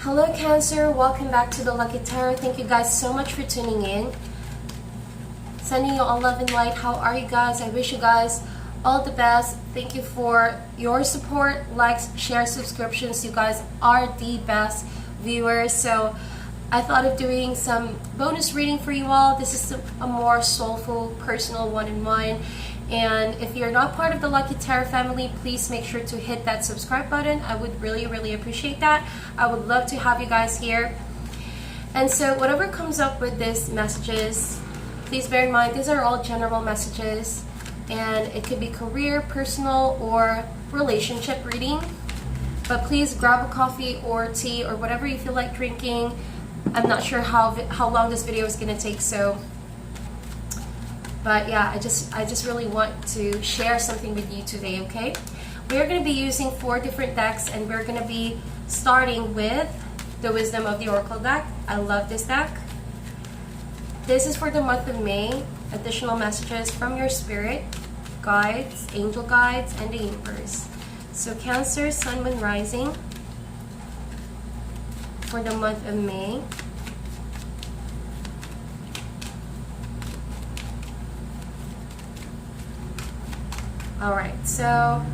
Hello Cancer, welcome back to the Lucky Tarot. Thank you guys so much for tuning in. Sending you all love and light. How are you guys? I wish you guys all the best. Thank you for your support, likes, shares, subscriptions. You guys are the best viewers. So I thought of doing some bonus reading for you all. This is a more soulful, personal one-on-one. And if you're not part of the Lucky Tarot family, please make sure to hit that subscribe button. I would really appreciate that. I would love to have you guys here. And so whatever comes up with these messages, please bear in mind these are all general messages, and it could be career, personal, or relationship reading. But please grab a coffee or tea or whatever you feel like drinking. I'm not sure how long this video is going to take, but yeah, I just really want to share something with you today, okay? We're going to be using 4 different decks, and we're going to be starting with the Wisdom of the Oracle deck. I love this deck. This is for the month of May. Additional messages from your spirit, guides, angel guides, and the universe. So Cancer, Sun, Moon, Rising for the month of May. Alright, so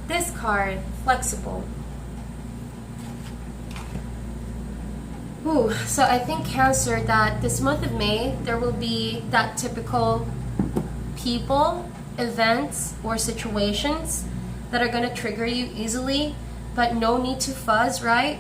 this card, Flexible. Ooh, so I think Cancer, that this month of May, there will be that typical people, events, or situations that are going to trigger you easily, but no need to fuzz, right?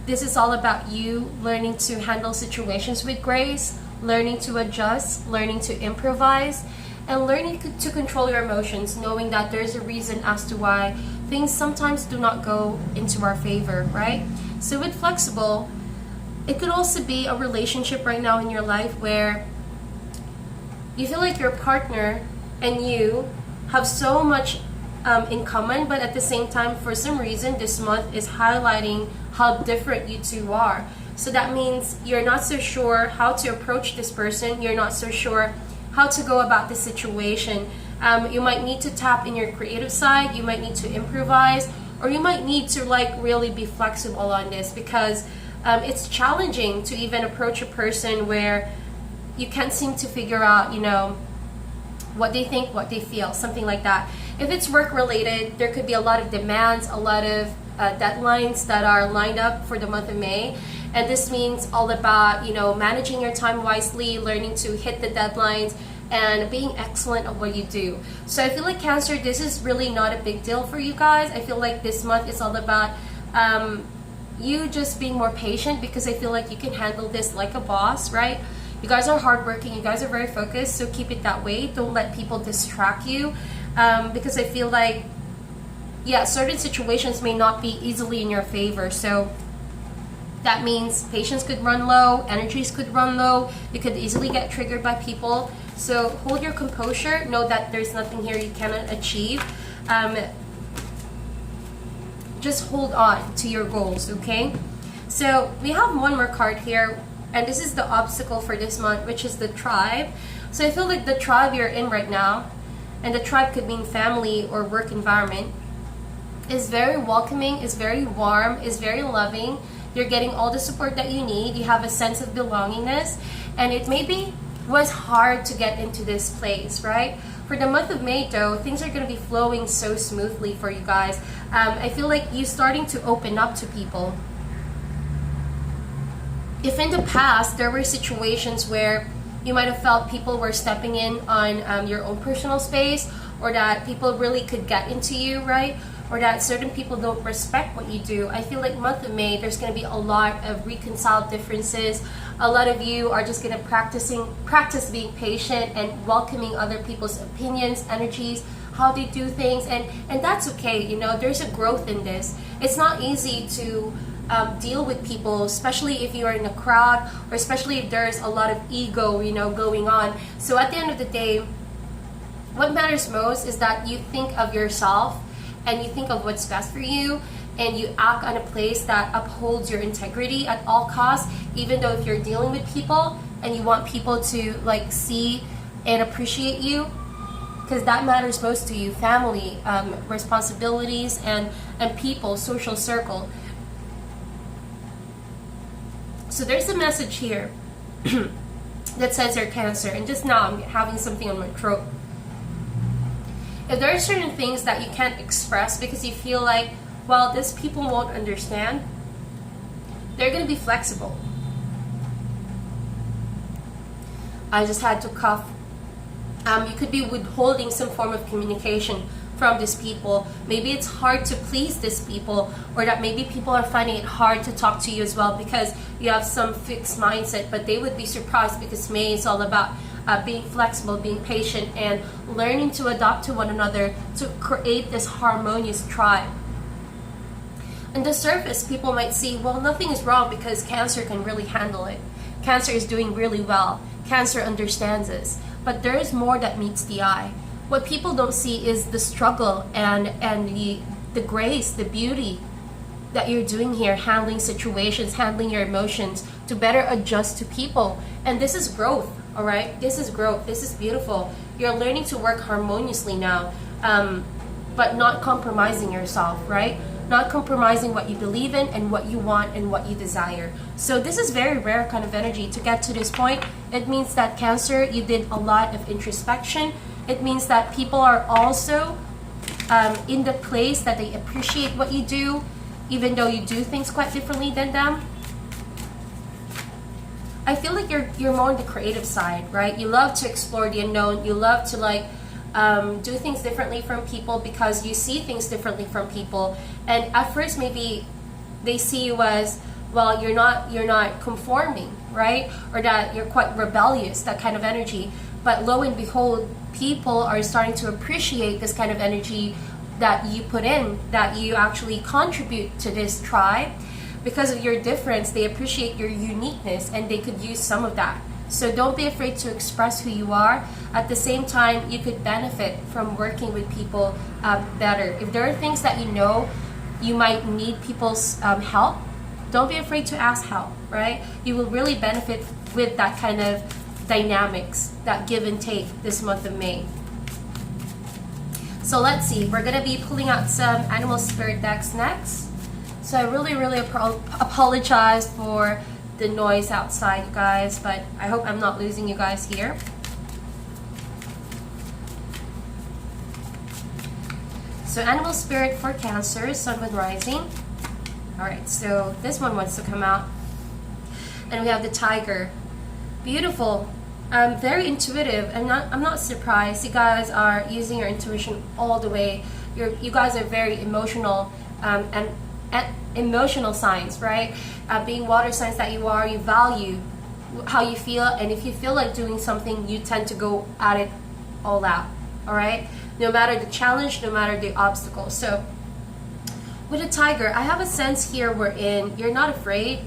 This is all about you learning to handle situations with grace, learning to adjust, learning to improvise, and learning to control your emotions, knowing that there's a reason as to why things sometimes do not go into our favor, right? So with Flexible, it could also be a relationship right now in your life where you feel like your partner and you have so much in common, but at the same time, for some reason, this month is highlighting how different you two are. So that means you're not so sure how to approach this person. You're not so sure how to go about this situation. You might need to tap in your creative side. You might need to improvise, or you might need to really be flexible on this, because it's challenging to even approach a person where you can't seem to figure out, what they think, what they feel, something like that. If it's work related, there could be a lot of demands, a lot of deadlines that are lined up for the month of May. And this means all about, managing your time wisely, learning to hit the deadlines, and being excellent at what you do. So I feel like Cancer, this is really not a big deal for you guys. I feel like this month is all about you just being more patient, because I feel like you can handle this like a boss, right? You guys are hardworking, you guys are very focused, so keep it that way. Don't let people distract you, because I feel like, yeah, certain situations may not be easily in your favor. So that means patience could run low, energies could run low, you could easily get triggered by people. So hold your composure, know that there's nothing here you cannot achieve. Just hold on to your goals, okay? So we have one more card here, and this is the obstacle for this month, which is the tribe. So I feel like the tribe you're in right now, and the tribe could mean family or work environment, is very welcoming, is very warm, is very loving. You're getting all the support that you need. You have a sense of belongingness, and it maybe was hard to get into this place, right? For the month of May, though, things are going to be flowing so smoothly for you guys. I feel like you're starting to open up to people. If in the past there were situations where you might have felt people were stepping in on your own personal space, or that people really could get into you, right? Or that certain people don't respect what you do, I feel like month of May, there's going to be a lot of reconciled differences. A lot of you are just going to practice being patient and welcoming other people's opinions, energies, how they do things, and that's okay. There's a growth in this. It's not easy to deal with people, especially if you are in a crowd, or especially if there's a lot of ego, going on. So at the end of the day, what matters most is that you think of yourself, and you think of what's best for you, and you act on a place that upholds your integrity at all costs, even though if you're dealing with people and you want people to see and appreciate you, because that matters most to you. Family, responsibilities, and people, social circle. So there's a message here that says you're Cancer, and just now I'm having something on my throat. If there are certain things that you can't express because you feel like, well, these people won't understand, they're going to be flexible. I just had to cough. You could be withholding some form of communication from these people. Maybe it's hard to please these people, or that maybe people are finding it hard to talk to you as well because you have some fixed mindset, but they would be surprised because May is all about being flexible, being patient, and learning to adapt to one another to create this harmonious tribe. On the surface, people might see, well, nothing is wrong because Cancer can really handle it. Cancer is doing really well. Cancer understands this. But there is more that meets the eye. What people don't see is the struggle and the grace, the beauty that you're doing here, handling situations, handling your emotions to better adjust to people. And this is growth, all right? This is growth. This is beautiful. You're learning to work harmoniously now, but not compromising yourself, right? Not compromising what you believe in and what you want and what you desire. So this is very rare kind of energy to get to this point. It means that Cancer, you did a lot of introspection. It means that people are also in the place that they appreciate what you do, even though you do things quite differently than them. I feel like you're more on the creative side, right? You love to explore the unknown. You love to like do things differently from people because you see things differently from people. And at first, maybe they see you as, well, you're not conforming, right? Or that you're quite rebellious, that kind of energy. But lo and behold, people are starting to appreciate this kind of energy that you put in, that you actually contribute to this tribe. Because of your difference, they appreciate your uniqueness and they could use some of that. So don't be afraid to express who you are. At the same time, you could benefit from working with people better. If there are things that you know you might need people's help, don't be afraid to ask help, right? You will really benefit with that kind of dynamics, that give and take this month of May. So let's see, we're going to be pulling out some animal spirit decks next. So I really apologize for the noise outside, you guys, but I hope I'm not losing you guys here. So animal spirit for Cancer, Sun, Moon, Rising. Alright, so this one wants to come out. And we have the tiger. Beautiful. Very intuitive. I'm not surprised. You guys are using your intuition all the way. You guys are very emotional and emotional signs, right? Being water signs that you are, you value how you feel, and if you feel like doing something, you tend to go at it all out, all right? No matter the challenge, no matter the obstacle. So with a tiger, I have a sense here wherein you're not afraid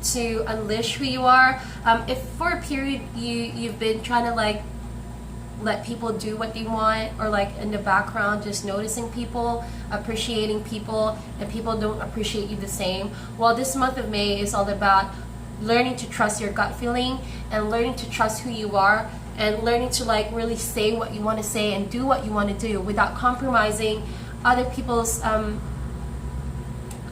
to unleash who you are. If for a period you've been trying to like let people do what they want, or like in the background just noticing people, appreciating people, and people don't appreciate you the same, well, this month of May is all about learning to trust your gut feeling and learning to trust who you are and learning to like really say what you want to say and do what you want to do without compromising other people's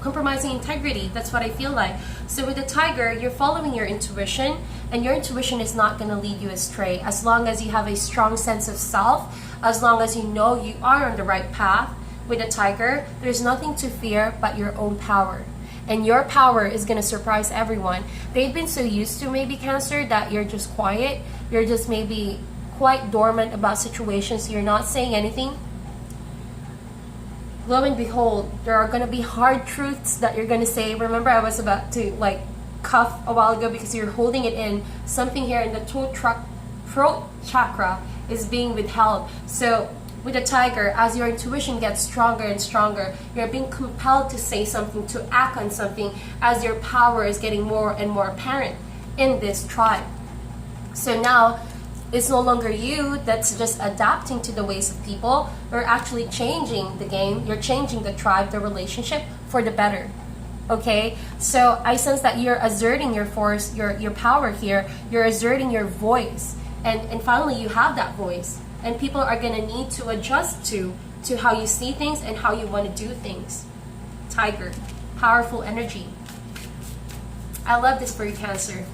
compromising integrity. That's what I feel like. So with the tiger, you're following your intuition, and your intuition is not going to lead you astray as long as you have a strong sense of self, as long as you know you are on the right path. With a tiger, there's nothing to fear but your own power. And your power is going to surprise everyone. They've been so used to maybe Cancer that you're just quiet. You're just maybe quite dormant about situations. You're not saying anything. Lo and behold, there are going to be hard truths that you're going to say. Remember, I was about to like cough a while ago because you're holding it in. Something here in the throat chakra is being withheld. So with a tiger, as your intuition gets stronger and stronger, you're being compelled to say something, to act on something, as your power is getting more and more apparent in this tribe. So now, it's no longer you that's just adapting to the ways of people. You're actually changing the game. You're changing the tribe, the relationship for the better. Okay? So I sense that you're asserting your force, your power here. You're asserting your voice. And finally, you have that voice. And people are going to need to adjust to how you see things and how you want to do things. Tiger. Powerful energy. I love this for you, Cancer.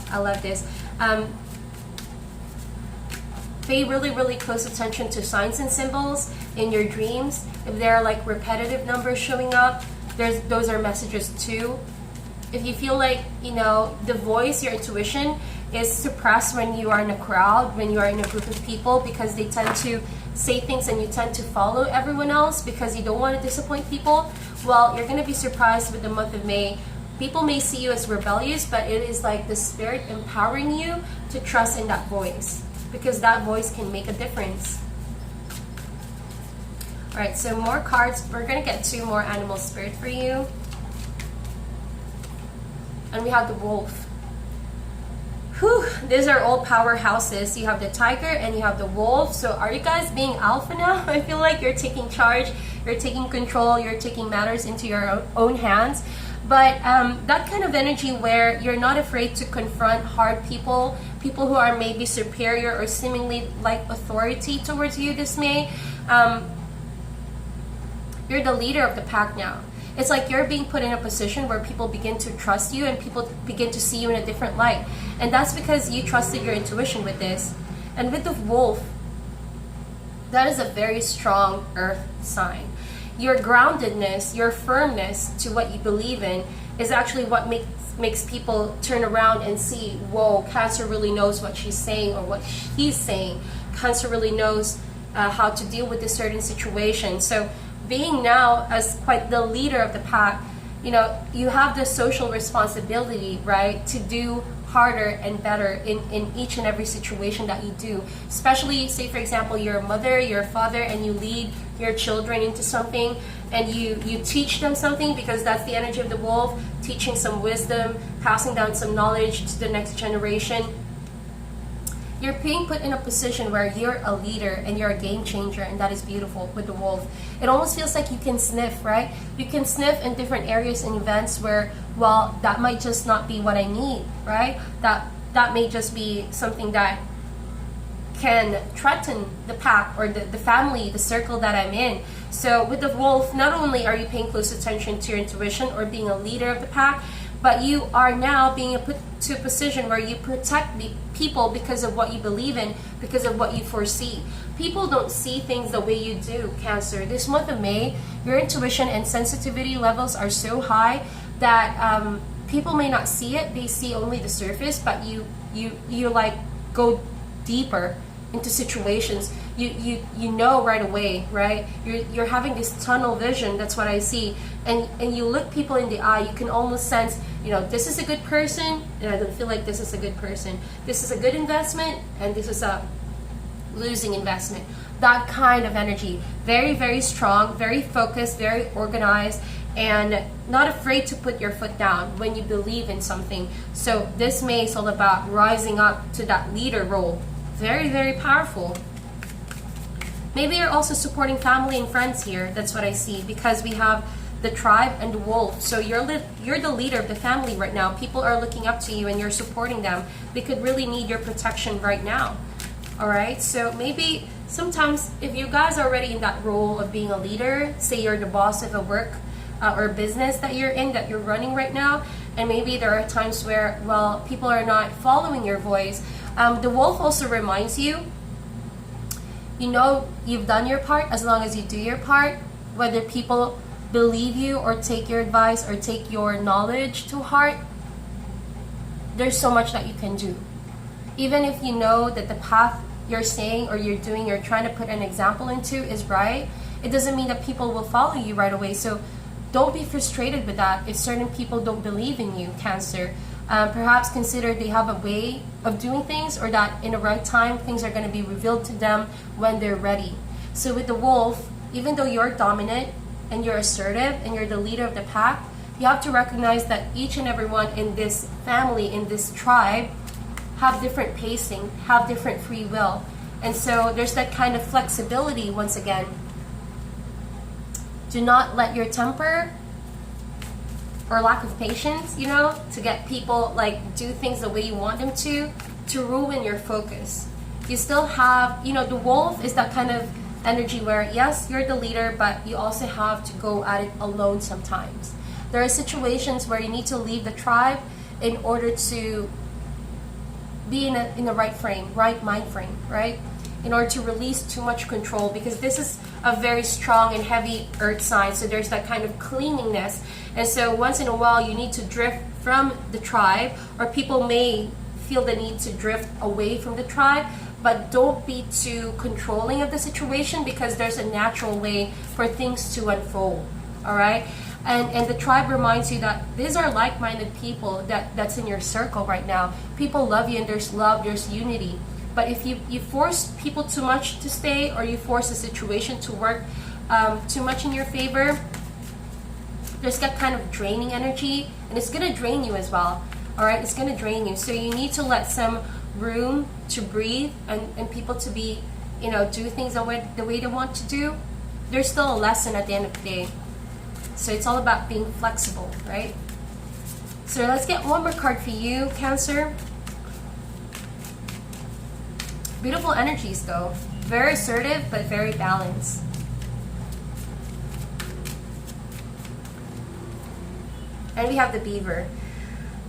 I love this. Pay really, really close attention to signs and symbols in your dreams. If there are like repetitive numbers showing up, those are messages too. If you feel like, you know, the voice, your intuition is suppressed when you are in a crowd, when you are in a group of people, because they tend to say things and you tend to follow everyone else because you don't want to disappoint people, well, you're going to be surprised with the month of May. People may see you as rebellious, but it is like the spirit empowering you to trust in that voice, because that voice can make a difference. All right, so more cards. We're going to get 2 more animal spirit for you. And we have the wolf. Whew, these are all powerhouses. You have the tiger and you have the wolf. So are you guys being alpha now? I feel like you're taking charge, you're taking control, you're taking matters into your own hands. But that kind of energy where you're not afraid to confront hard people, people who are maybe superior or seemingly like authority towards you this May. You're the leader of the pack now. It's like you're being put in a position where people begin to trust you and people begin to see you in a different light. And that's because you trusted your intuition with this. And with the wolf, that is a very strong earth sign. Your groundedness, your firmness to what you believe in is actually what makes people turn around and see, whoa, Cancer really knows what she's saying or what he's saying. Cancer really knows how to deal with this certain situation. So being now as quite the leader of the pack, you know, you have the social responsibility, right, to do harder and better in each and every situation that you do. Especially, say for example, you're a mother, you're a father, and you lead your children into something, and you teach them something, because that's the energy of the wolf, teaching some wisdom, passing down some knowledge to the next generation. You're being put in a position where you're a leader and you're a game changer, and that is beautiful with the wolf. It almost feels like you can sniff, right? You can sniff in different areas and events where, well, that might just not be what I need, right? That may just be something that can threaten the pack or the family, the circle that I'm in. So with the wolf, not only are you paying close attention to your intuition or being a leader of the pack, but you are now being put to a position where you protect the people because of what you believe in, because of what you foresee. People don't see things the way you do, Cancer. This month of May, your intuition and sensitivity levels are so high that people may not see it. They see only the surface, but you like go deeper into situations. You know right away, right? You're having this tunnel vision. That's what I see. And you look people in the eye, you can almost sense, you know, this is a good person, and I don't feel like this is a good person. This is a good investment, and this is a losing investment. That kind of energy. Very, very strong, very focused, very organized, and not afraid to put your foot down when you believe in something. So this May is all about rising up to that leader role. Very, very powerful. Maybe you're also supporting family and friends here. That's what I see, because we have the tribe and the wolf. So you're the leader of the family right now. People are looking up to you and you're supporting them. They could really need your protection right now. All right, so maybe sometimes if you guys are already in that role of being a leader, say you're the boss of a work or business that you're in, that you're running right now, and maybe there are times where, well, people are not following your voice. The wolf also reminds you, you know, you've done your part. As long as you do your part, whether people believe you or take your advice or take your knowledge to heart, there's so much that you can do. Even if you know that the path you're saying or you're doing, you're trying to put an example into is right, it doesn't mean that people will follow you right away. So don't be frustrated with that if certain people don't believe in you, Cancer. Perhaps consider they have a way of doing things, or that in the right time things are going to be revealed to them when they're ready. So with the wolf, even though you're dominant and you're assertive and you're the leader of the pack, you have to recognize that each and everyone in this family, in this tribe, have different pacing, have different free will. And so there's that kind of flexibility once again. Do not let your temper or lack of patience, you know, to get people like do things the way you want them to ruin your focus. You still have, you know, the wolf is that kind of energy where, yes, you're the leader, but you also have to go at it alone sometimes. There are situations where you need to leave the tribe in order to be in the right mind frame, right? In order to release too much control, because this is a very strong and heavy earth sign, so there's that kind of cleanliness. And so once in a while you need to drift from the tribe, or people may feel the need to drift away from the tribe, but don't be too controlling of the situation, because there's a natural way for things to unfold. All right. And the tribe reminds you that these are like-minded people that's in your circle right now. People love you, and there's love, there's unity. But if you force people too much to stay, or you force a situation to work too much in your favor, there's that kind of draining energy, and it's gonna drain you as well. All right, it's gonna drain you. So you need to let some room to breathe, and people to be, do things the way they want to do. There's still a lesson at the end of the day. So it's all about being flexible, right? So let's get one more card for you, Cancer. Beautiful energies though. Very assertive, but very balanced. And we have the Beaver.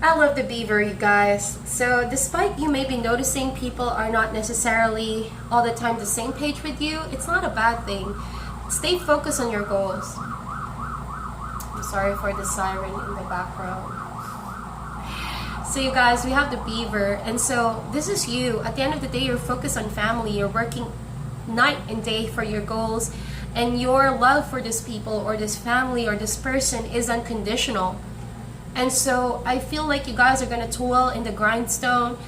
I love the Beaver, you guys. So despite you maybe noticing people are not necessarily all the time the same page with you, it's not a bad thing. Stay focused on your goals. I'm sorry for the siren in the background. So you guys, we have the Beaver, and so this is you. At the end of the day, you're focused on family. You're working night and day for your goals, and your love for this people or this family or this person is unconditional. And so I feel like you guys are going to toil in the grindstone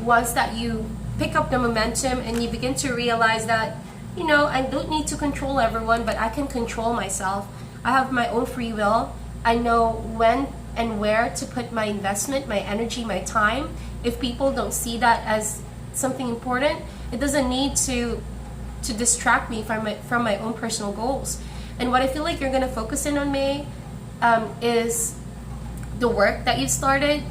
once that you pick up the momentum and you begin to realize that, I don't need to control everyone, but I can control myself. I have my own free will. I know when and where to put my investment, my energy, my time. If people don't see that as something important, it doesn't need to distract me from my own personal goals. And what I feel like you're going to focus in on, May, is the work that you've started.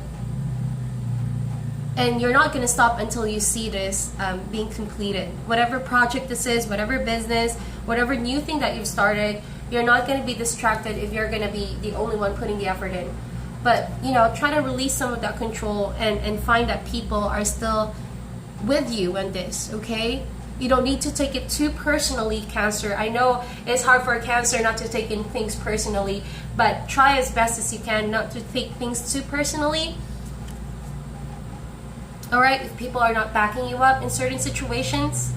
And you're not going to stop until you see this being completed. Whatever project this is, whatever business, whatever new thing that you've started, you're not going to be distracted if you're going to be the only one putting the effort in. But, try to release some of that control and find that people are still with you in this, okay? You don't need to take it too personally, Cancer. I know it's hard for a Cancer not to take in things personally, but try as best as you can not to take things too personally. All right, if people are not backing you up in certain situations,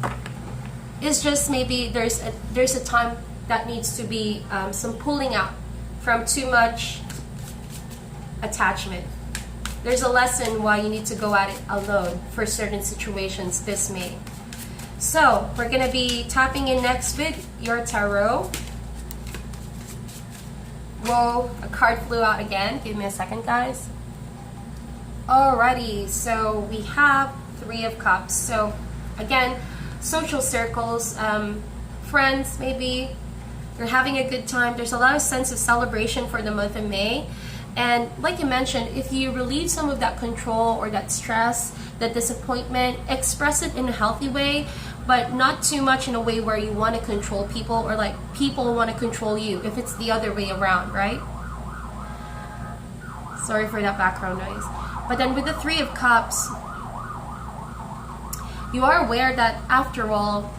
it's just maybe there's a time that needs to be some pulling out from too much attachment. There's a lesson why you need to go at it alone for certain situations this May. So we're gonna be tapping in next with your tarot. Whoa, a card flew out again. Give me a second, guys. Alrighty, so we have Three of Cups. So again, social circles, friends, maybe you're having a good time. There's a lot of sense of celebration for the month of May. And like you mentioned, if you relieve some of that control or that stress, that disappointment, express it in a healthy way, but not too much in a way where you want to control people or like people want to control you, if it's the other way around, right? Sorry for that background noise. But then with the Three of Cups, you are aware that after all,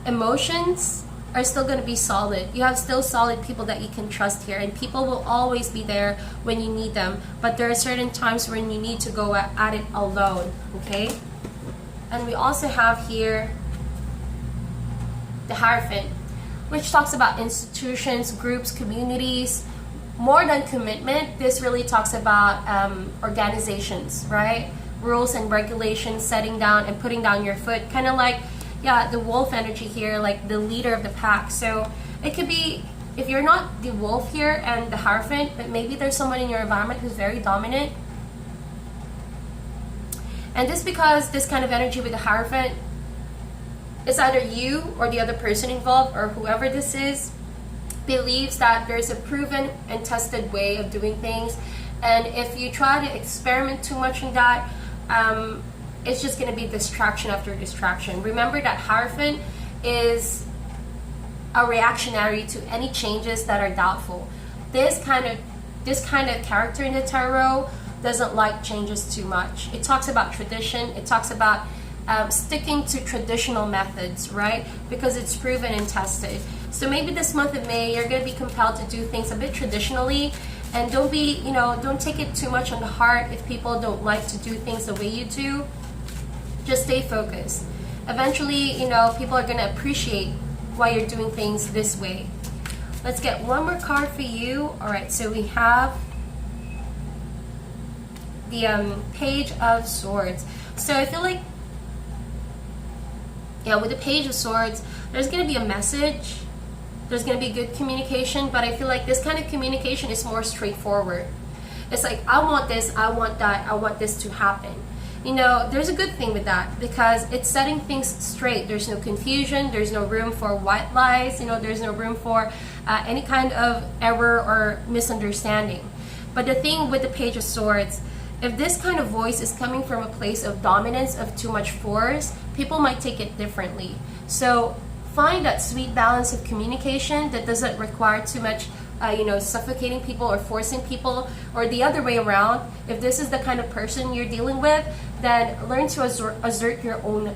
emotions are still going to be solid. You have still solid people that you can trust here, and people will always be there when you need them. But there are certain times when you need to go at it alone, okay? And we also have here the Hierophant, which talks about institutions, groups, communities. More than commitment, this really talks about organizations, right? Rules and regulations, setting down and putting down your foot, kind of like, yeah, the wolf energy here, like the leader of the pack. So it could be, if you're not the wolf here and the Hierophant, but maybe there's someone in your environment who's very dominant. And just because this kind of energy with the Hierophant, it's either you or the other person involved or whoever this is believes that there's a proven and tested way of doing things. And if you try to experiment too much in that, it's just going to be distraction after distraction. Remember that Hierophant is a reactionary to any changes that are doubtful. This kind of character in the tarot doesn't like changes too much. It talks about tradition. It talks about sticking to traditional methods, right? Because it's proven and tested. So maybe this month of May, you're going to be compelled to do things a bit traditionally, and don't be, don't take it too much on the heart if people don't like to do things the way you do. Just stay focused. Eventually, people are going to appreciate why you're doing things this way. Let's get one more card for you. All right, so we have the Page of Swords. So I feel like, with the Page of Swords, there's going to be a message. There's going to be good communication, but I feel like this kind of communication is more straightforward. It's like, I want this, I want that, I want this to happen. There's a good thing with that because it's setting things straight. There's no confusion. There's no room for white lies. There's no room for any kind of error or misunderstanding. But the thing with the Page of Swords, if this kind of voice is coming from a place of dominance, of too much force, people might take it differently. So find that sweet balance of communication that doesn't require too much suffocating people or forcing people, or the other way around. If this is the kind of person you're dealing with, then learn to assert your own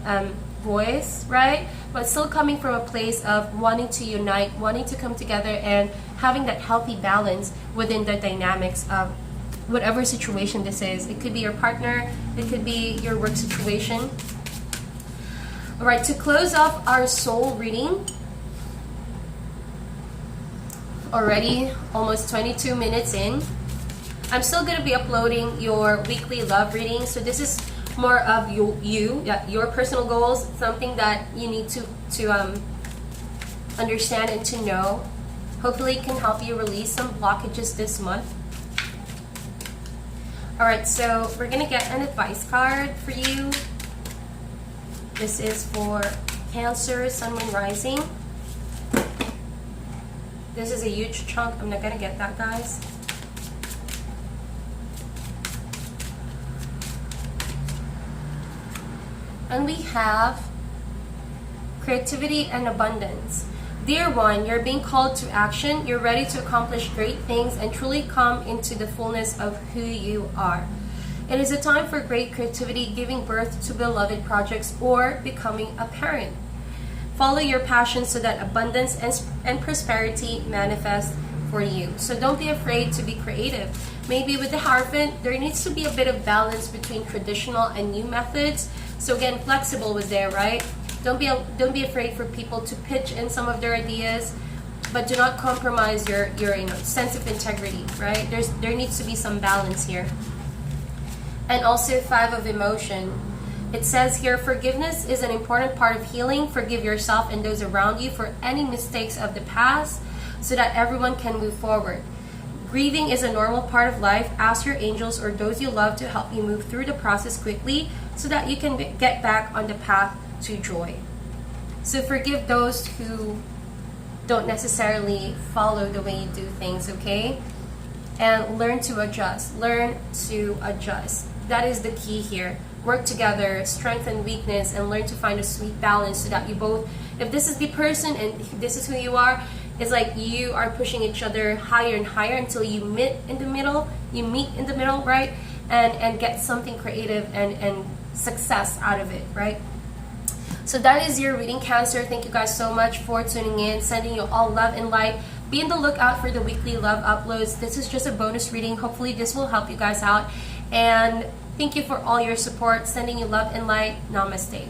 voice, right? But still coming from a place of wanting to unite, wanting to come together, and having that healthy balance within the dynamics of whatever situation this is. It could be your partner, it could be your work situation. All right, to close off our soul reading, already almost 22 minutes in. I'm still going to be uploading your weekly love reading. So this is more of your personal goals, something that you need to understand and to know. Hopefully it can help you release some blockages this month. All right, so we're going to get an advice card for you. This is for Cancer, Sun, Moon, Rising. This is a huge chunk. I'm not going to get that, guys. And we have creativity and abundance. Dear one, you're being called to action. You're ready to accomplish great things and truly come into the fullness of who you are. It is a time for great creativity, giving birth to beloved projects or becoming a parent. Follow your passion so that abundance and prosperity manifest for you. So don't be afraid to be creative. Maybe with the Hierophant, there needs to be a bit of balance between traditional and new methods. So again, flexible was there, right? Don't be afraid for people to pitch in some of their ideas, but do not compromise your sense of integrity, right? There needs to be some balance here. And also 5 of emotion. It says here, forgiveness is an important part of healing. Forgive yourself and those around you for any mistakes of the past so that everyone can move forward. Grieving is a normal part of life. Ask your angels or those you love to help you move through the process quickly so that you can get back on the path to joy. So forgive those who don't necessarily follow the way you do things, okay? And learn to adjust. Learn to adjust. That is the key here. Work together, strengthen weakness, and learn to find a sweet balance so that you both, if this is the person and this is who you are, it's like you are pushing each other higher and higher until you meet in the middle, right? And get something creative and success out of it, right? So that is your reading, Cancer. Thank you guys so much for tuning in, sending you all love and light. Be on the lookout for the weekly love uploads. This is just a bonus reading. Hopefully this will help you guys out. And thank you for all your support. Sending you love and light. Namaste.